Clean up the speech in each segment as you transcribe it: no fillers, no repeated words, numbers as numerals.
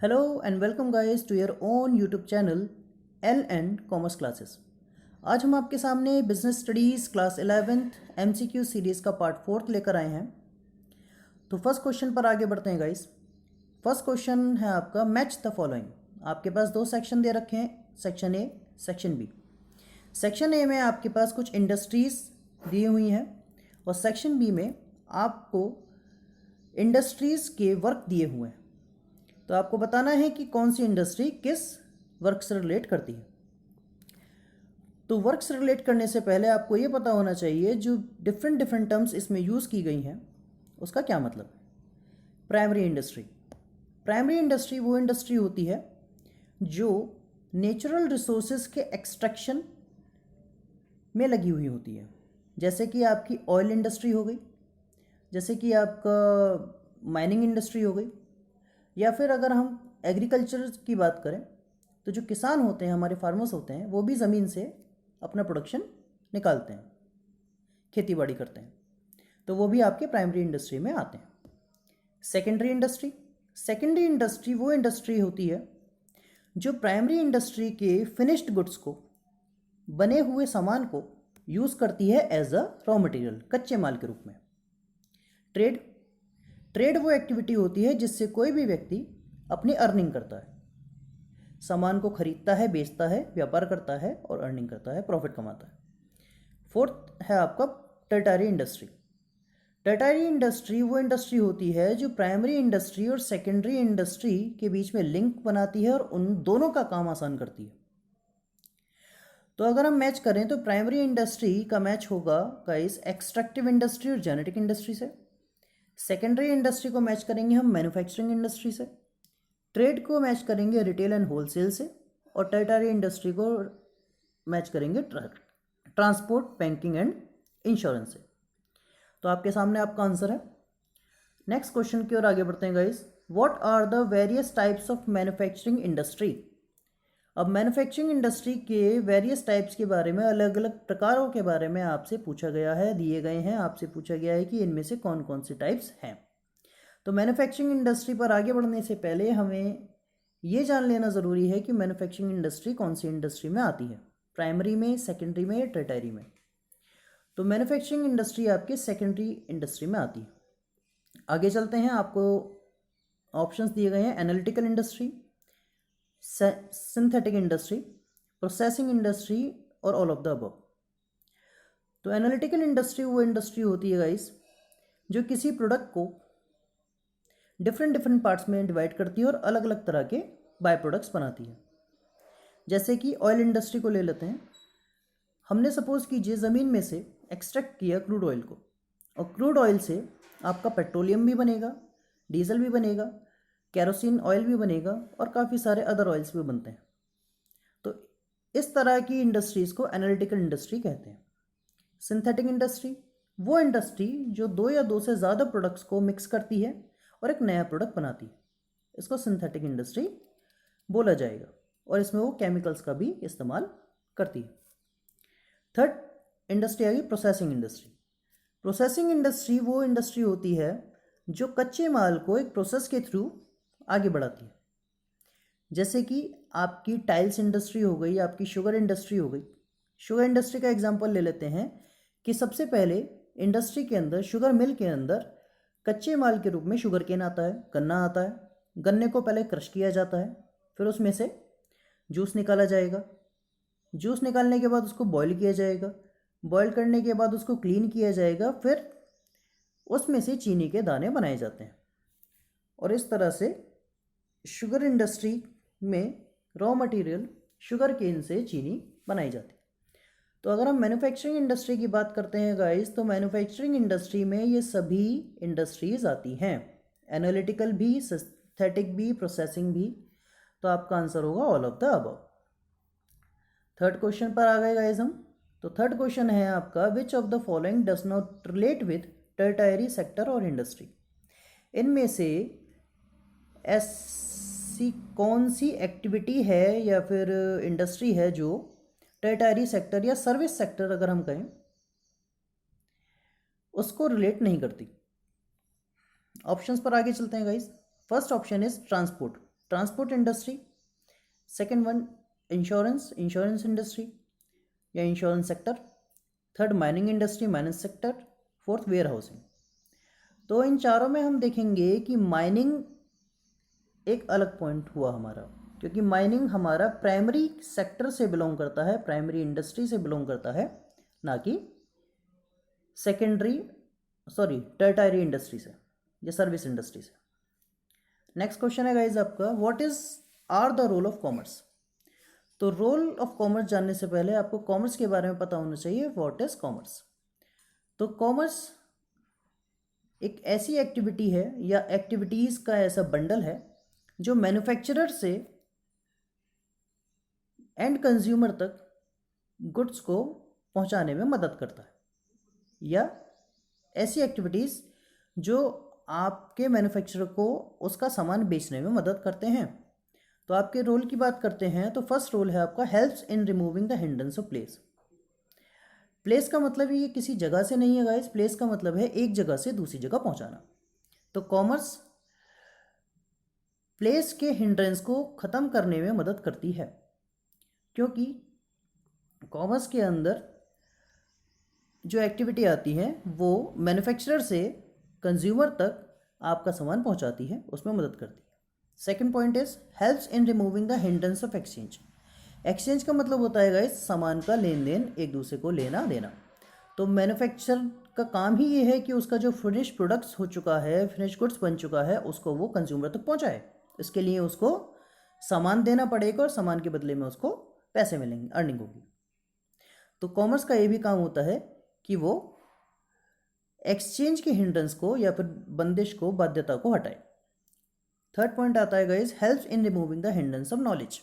Hello and welcome guys to your own YouTube channel L and Commerce Classes। आज हम आपके सामने business studies class 11th MCQ series का part 4 लेकर आए हैं। तो फर्स्ट क्वेश्चन पर आगे बढ़ते हैं गाइस। फर्स्ट क्वेश्चन है आपका मैच द फॉलोइंग। आपके पास दो सेक्शन दे रखे हैं, section A, section B. Section A में आपके पास कुछ इंडस्ट्रीज़ दी हुई हैं और सेक्शन बी में आपको इंडस्ट्रीज़ के वर्क दिए हुए हैं। तो आपको बताना है कि कौन सी इंडस्ट्री किस वर्क से रिलेट करती है। तो वर्क से रिलेट करने से पहले आपको ये पता होना चाहिए जो डिफरेंट टर्म्स इसमें यूज़ की गई हैं उसका क्या मतलब है। Primary industry. प्राइमरी इंडस्ट्री वो इंडस्ट्री होती है जो नेचुरल रिसोर्सेज के एक्सट्रैक्शन में लगी हुई होती है। जैसे कि आपकी ऑयल इंडस्ट्री हो गई, जैसे कि आपका माइनिंग इंडस्ट्री हो गई, या फिर अगर हम एग्रीकल्चर की बात करें तो जो किसान होते हैं, हमारे फार्मर्स होते हैं, वो भी ज़मीन से अपना प्रोडक्शन निकालते हैं, खेती बाड़ी करते हैं, तो वो भी आपके प्राइमरी इंडस्ट्री में आते हैं। Secondary industry. सेकेंडरी इंडस्ट्री वो इंडस्ट्री होती है जो प्राइमरी इंडस्ट्री के फिनिश्ड गुड्स को, बने हुए सामान को यूज़ करती है एज अ रॉ मटेरियल, कच्चे माल के रूप में। ट्रेड। ट्रेड वो एक्टिविटी होती है जिससे कोई भी व्यक्ति अपनी अर्निंग करता है, सामान को खरीदता है, बेचता है, व्यापार करता है और अर्निंग करता है, प्रॉफिट कमाता है। फोर्थ है आपका टर्टियरी इंडस्ट्री। टर्टियरी इंडस्ट्री वो इंडस्ट्री होती है जो प्राइमरी इंडस्ट्री और सेकेंडरी इंडस्ट्री के बीच में लिंक बनाती है और उन दोनों का काम आसान करती है। तो अगर हम मैच करें तो प्राइमरी इंडस्ट्री का मैच होगा गाइस एक्सट्रैक्टिव इंडस्ट्री और जेनेटिक इंडस्ट्री से। सेकेंडरी इंडस्ट्री को मैच करेंगे हम मैन्युफैक्चरिंग इंडस्ट्री से। ट्रेड को मैच करेंगे रिटेल एंड होलसेल से। और टर्टियरी इंडस्ट्री को मैच करेंगे ट्रांसपोर्ट, बैंकिंग एंड इंश्योरेंस से। तो आपके सामने आपका आंसर है। नेक्स्ट क्वेश्चन की ओर आगे बढ़ते हैं guys. What are the various types of manufacturing industry. अब मैन्युफैक्चरिंग इंडस्ट्री के वेरियस टाइप्स के बारे में, अलग अलग प्रकारों के बारे में आपसे पूछा गया है, दिए गए हैं। आपसे पूछा गया है कि इनमें से कौन कौन से टाइप्स हैं। तो मैन्युफैक्चरिंग इंडस्ट्री पर आगे बढ़ने से पहले हमें ये जान लेना ज़रूरी है कि मैन्युफैक्चरिंग इंडस्ट्री कौन सी इंडस्ट्री में आती है, प्राइमरी में, सेकेंडरी में या टर्टियरी में। तो मैन्युफैक्चरिंग इंडस्ट्री आपके सेकेंडरी इंडस्ट्री में आती है। आगे चलते हैं। आपको ऑप्शंस दिए गए हैं, analytical industry, synthetic industry, processing industry और ऑल ऑफ द अबव। तो एनालिटिकल इंडस्ट्री वो इंडस्ट्री होती है गाइस जो किसी प्रोडक्ट को डिफरेंट पार्ट्स में डिवाइड करती है और अलग अलग तरह के बाय प्रोडक्ट्स बनाती है। जैसे कि ऑयल इंडस्ट्री को ले लेते हैं। हमने सपोज कीजिए ज़मीन में से एक्सट्रैक्ट किया क्रूड ऑयल को, और क्रूड ऑयल से आपका पेट्रोलियम भी बनेगा, डीजल भी बनेगा, कैरोसिन ऑयल भी बनेगा और काफ़ी सारे अदर ऑयल्स भी बनते हैं। तो इस तरह की इंडस्ट्रीज़ को एनालिटिकल इंडस्ट्री कहते हैं। सिंथेटिक इंडस्ट्री वो इंडस्ट्री जो दो या दो से ज़्यादा प्रोडक्ट्स को मिक्स करती है और एक नया प्रोडक्ट बनाती है, इसको सिंथेटिक इंडस्ट्री बोला जाएगा, और इसमें वो केमिकल्स का भी इस्तेमाल करती है। थर्ड इंडस्ट्री आ गई प्रोसेसिंग इंडस्ट्री। प्रोसेसिंग इंडस्ट्री वो इंडस्ट्री होती है जो कच्चे माल को एक प्रोसेस के थ्रू आगे बढ़ाती है। जैसे कि आपकी टाइल्स इंडस्ट्री हो गई, आपकी शुगर इंडस्ट्री हो गई। शुगर इंडस्ट्री का एग्जांपल ले लेते हैं कि सबसे पहले इंडस्ट्री के अंदर, शुगर मिल के अंदर कच्चे माल के रूप में शुगर केन आता है, गन्ना आता है। गन्ने को पहले क्रश किया जाता है, फिर उसमें से जूस निकाला जाएगा। जूस निकालने के बाद उसको बॉईल किया जाएगा, बॉईल करने के बाद उसको क्लीन किया जाएगा, फिर उसमें से चीनी के दाने बनाए जाते हैं। और इस तरह से शुगर इंडस्ट्री में रॉ मटेरियल शुगर केन से चीनी बनाई जाती है। तो अगर हम मैन्युफैक्चरिंग इंडस्ट्री की बात करते हैं गाइस, तो मैन्युफैक्चरिंग इंडस्ट्री में ये सभी इंडस्ट्रीज आती हैं, एनालिटिकल भी, सिंथेटिक भी, प्रोसेसिंग भी। तो आपका आंसर होगा all of the above. Third question पर आ गए गाइस हम। तो थर्ड क्वेश्चन है आपका, which of the following does not relate with tertiary sector और इंडस्ट्री। इनमें से ऐसी कौन सी एक्टिविटी है या फिर इंडस्ट्री है जो टर्टियरी सेक्टर या सर्विस सेक्टर अगर हम कहें उसको रिलेट नहीं करती। ऑप्शंस पर आगे चलते हैं guys. First option is transport. Transport industry, second one insurance industry या insurance sector, third mining industry mining sector, fourth warehousing. तो इन चारों में हम देखेंगे कि माइनिंग एक अलग पॉइंट हुआ हमारा, क्योंकि माइनिंग हमारा प्राइमरी सेक्टर से बिलोंग करता है, प्राइमरी इंडस्ट्री से बिलोंग करता है, ना कि टर्टायरी इंडस्ट्री से या सर्विस इंडस्ट्री से। नेक्स्ट क्वेश्चन है गाइज आपका, what is are the role of commerce. तो रोल ऑफ कॉमर्स जानने से पहले आपको कॉमर्स के बारे में पता होना चाहिए, व्हाट इज कॉमर्स। तो कॉमर्स एक ऐसी एक्टिविटी है या एक्टिविटीज़ का ऐसा बंडल है जो मैन्युफैक्चरर से एंड कंज्यूमर तक गुड्स को पहुंचाने में मदद करता है, या ऐसी एक्टिविटीज़ जो आपके मैन्युफैक्चरर को उसका सामान बेचने में मदद करते हैं। तो आपके रोल की बात करते हैं तो फर्स्ट रोल है आपका helps in removing the hindrance of place. Place का मतलब ये किसी जगह से नहीं है गाइस, प्लेस का मतलब है एक जगह से दूसरी जगह पहुंचाना। तो कॉमर्स प्लेस के हिंड्रेंस को ख़त्म करने में मदद करती है, क्योंकि कॉमर्स के अंदर जो एक्टिविटी आती है वो मैन्युफैक्चरर से कंज्यूमर तक आपका सामान पहुंचाती है, उसमें मदद करती है। Second point is helps in removing the hindrance of exchange. Exchange का मतलब होता है गाइस सामान का लेन देन, एक दूसरे को लेना देना। तो मैन्युफैक्चर का काम ही ये है कि उसका जो फिनिश प्रोडक्ट्स हो चुका है, फिनिश गुड्स बन चुका है, उसको वो कंज्यूमर तक पहुंचाए। इसके लिए उसको सामान देना पड़ेगा और सामान के बदले में उसको पैसे मिलेंगे, अर्निंग होगी। तो कॉमर्स का ये भी काम होता है कि वो एक्सचेंज के हिंड्रेंस को या फिर बंदिश को, बाध्यता को हटाए। थर्ड पॉइंट आता है guys helps in removing the hindrance of knowledge.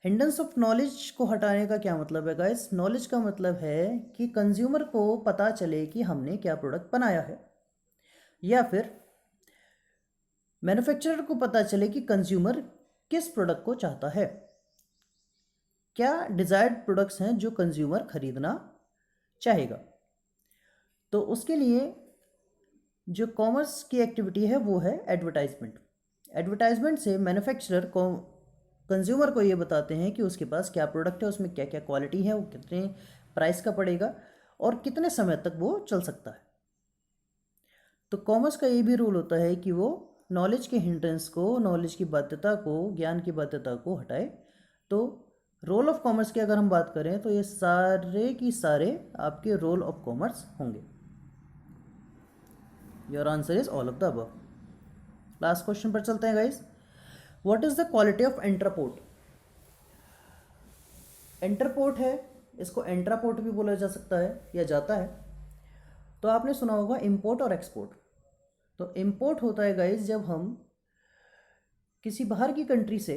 Hindrance of knowledge को हटाने का क्या मतलब है गाइस? नॉलेज का मतलब है कि कंज्यूमर को पता चले कि हमने क्या प्रोडक्ट बनाया है, या फिर मैन्युफैक्चरर को पता चले कि कंज्यूमर किस प्रोडक्ट को चाहता है, क्या डिज़ायर्ड प्रोडक्ट्स हैं जो कंज्यूमर खरीदना चाहेगा। तो उसके लिए जो कॉमर्स की एक्टिविटी है वो है एडवर्टाइजमेंट। एडवर्टाइजमेंट से मैन्युफैक्चरर को कंज्यूमर को ये बताते हैं कि उसके पास क्या प्रोडक्ट है, उसमें क्या क्या क्वालिटी है, वो कितने प्राइस का पड़ेगा और कितने समय तक वो चल सकता है। तो कॉमर्स का ये भी रूल होता है कि वो नॉलेज के हिंड्रेंस को, नॉलेज की बाध्यता को, ज्ञान की बाध्यता को हटाए। तो रोल ऑफ कॉमर्स की अगर हम बात करें तो ये सारे की सारे आपके रोल ऑफ कॉमर्स होंगे। Your answer is all of the above. Last question पर चलते हैं guys, what is the quality of entrepot. Entrepot है, इसको एंट्रापोर्ट भी बोला जा सकता है या जाता है। तो आपने सुना होगा इंपोर्ट और एक्सपोर्ट। तो इंपोर्ट होता है गाइस जब हम किसी बाहर की कंट्री से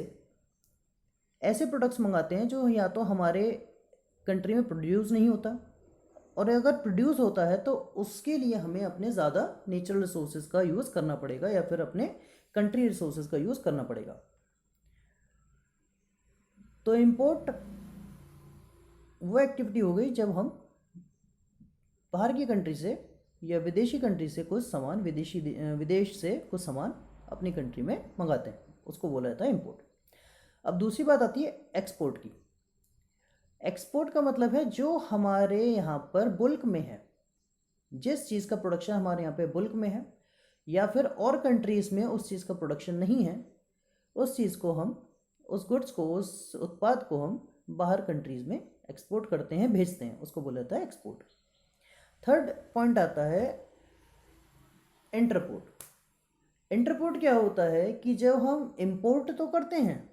ऐसे प्रोडक्ट्स मंगाते हैं जो या तो हमारे कंट्री में प्रोड्यूस नहीं होता, और अगर प्रोड्यूस होता है तो उसके लिए हमें अपने ज़्यादा नेचुरल रिसोर्सेज का यूज़ करना पड़ेगा या फिर अपने कंट्री रिसोर्सेज का यूज़ करना पड़ेगा। तो इंपोर्ट वो एक्टिविटी हो गई जब हम बाहर की कंट्री से या विदेशी कंट्री से कुछ सामान, विदेश से कुछ सामान अपनी कंट्री में मंगाते हैं, उसको बोला जाता है इंपोर्ट। अब दूसरी बात आती है एक्सपोर्ट की। एक्सपोर्ट का मतलब है जो हमारे यहाँ पर बुल्क में है, जिस चीज़ का प्रोडक्शन हमारे यहाँ पे बुल्क में है या फिर और कंट्रीज़ में उस चीज़ का प्रोडक्शन नहीं है, उस चीज़ को हम, उस गुड्स को, उस उत्पाद को हम बाहर कंट्रीज़ में एक्सपोर्ट करते हैं, भेजते हैं, उसको बोला जाता है एक्सपोर्ट। थर्ड पॉइंट आता है इंटरपोर्ट। इंटरपोर्ट क्या होता है कि जब हम इंपोर्ट तो करते हैं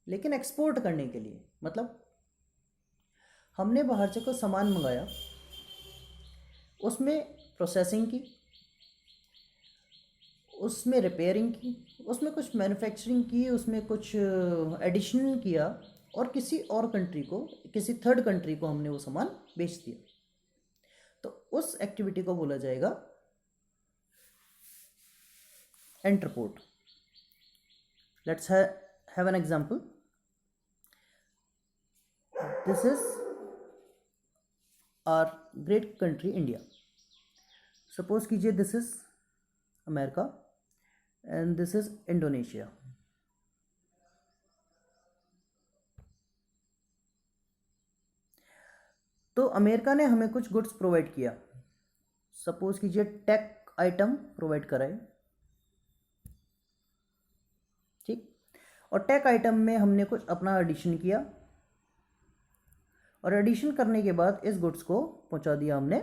लेकिन एक्सपोर्ट करने के लिए, मतलब हमने बाहर से कोई सामान मंगाया, उसमें प्रोसेसिंग की, उसमें रिपेयरिंग की, उसमें कुछ मैन्युफैक्चरिंग की, उसमें कुछ एडिशनल किया और किसी और कंट्री को, किसी थर्ड कंट्री को हमने वो सामान बेच दिया, तो उस एक्टिविटी को बोला जाएगा entrepot. Let's have an example. This is our great country India. Suppose कीजिए this is America and this is Indonesia. तो अमेरिका ने हमें कुछ गुड्स प्रोवाइड किया, सपोज कीजिए टेक आइटम प्रोवाइड कराए, ठीक। और टेक आइटम में हमने कुछ अपना एडिशन किया, और एडिशन करने के बाद इस गुड्स को पहुंचा दिया हमने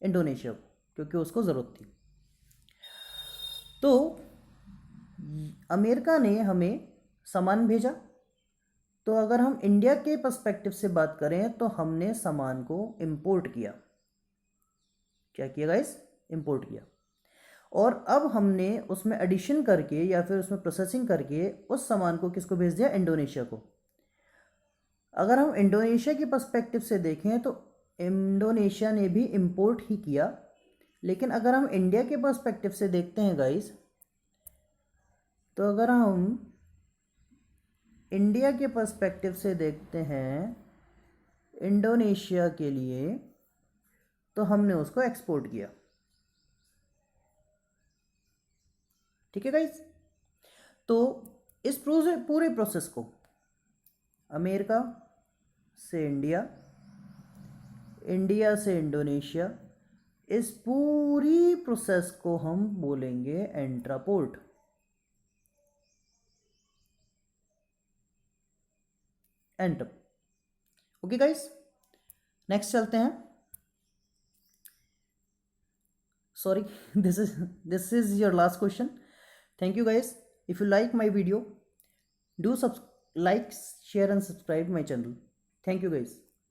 इंडोनेशिया को, क्योंकि उसको ज़रूरत थी। तो अमेरिका ने हमें सामान भेजा, तो अगर हम इंडिया के पर्सपेक्टिव से बात करें तो हमने सामान को इंपोर्ट किया। क्या किया गाइस? इंपोर्ट किया। और अब हमने उसमें एडिशन करके या फिर उसमें प्रोसेसिंग करके उस सामान को किसको भेज दिया? इंडोनेशिया को। अगर हम इंडोनेशिया के पर्सपेक्टिव से देखें तो इंडोनेशिया ने भी इंपोर्ट ही किया, लेकिन अगर हम इंडिया के पर्सपेक्टिव से देखते हैं गाइस, तो अगर हम इंडिया के पर्सपेक्टिव से देखते हैं इंडोनेशिया के लिए, तो हमने उसको एक्सपोर्ट किया। ठीक है गाइस? तो इस पूरे प्रोसेस को अमेरिका से इंडिया, इंडिया से इंडोनेशिया, इस पूरी प्रोसेस को हम बोलेंगे इंट्रापोर्ट। एंटर। ओके गाइस, नेक्स्ट चलते हैं। Sorry, this is your last question. Thank you guys. If you like my video, do like, share and subscribe my channel. Thank you guys.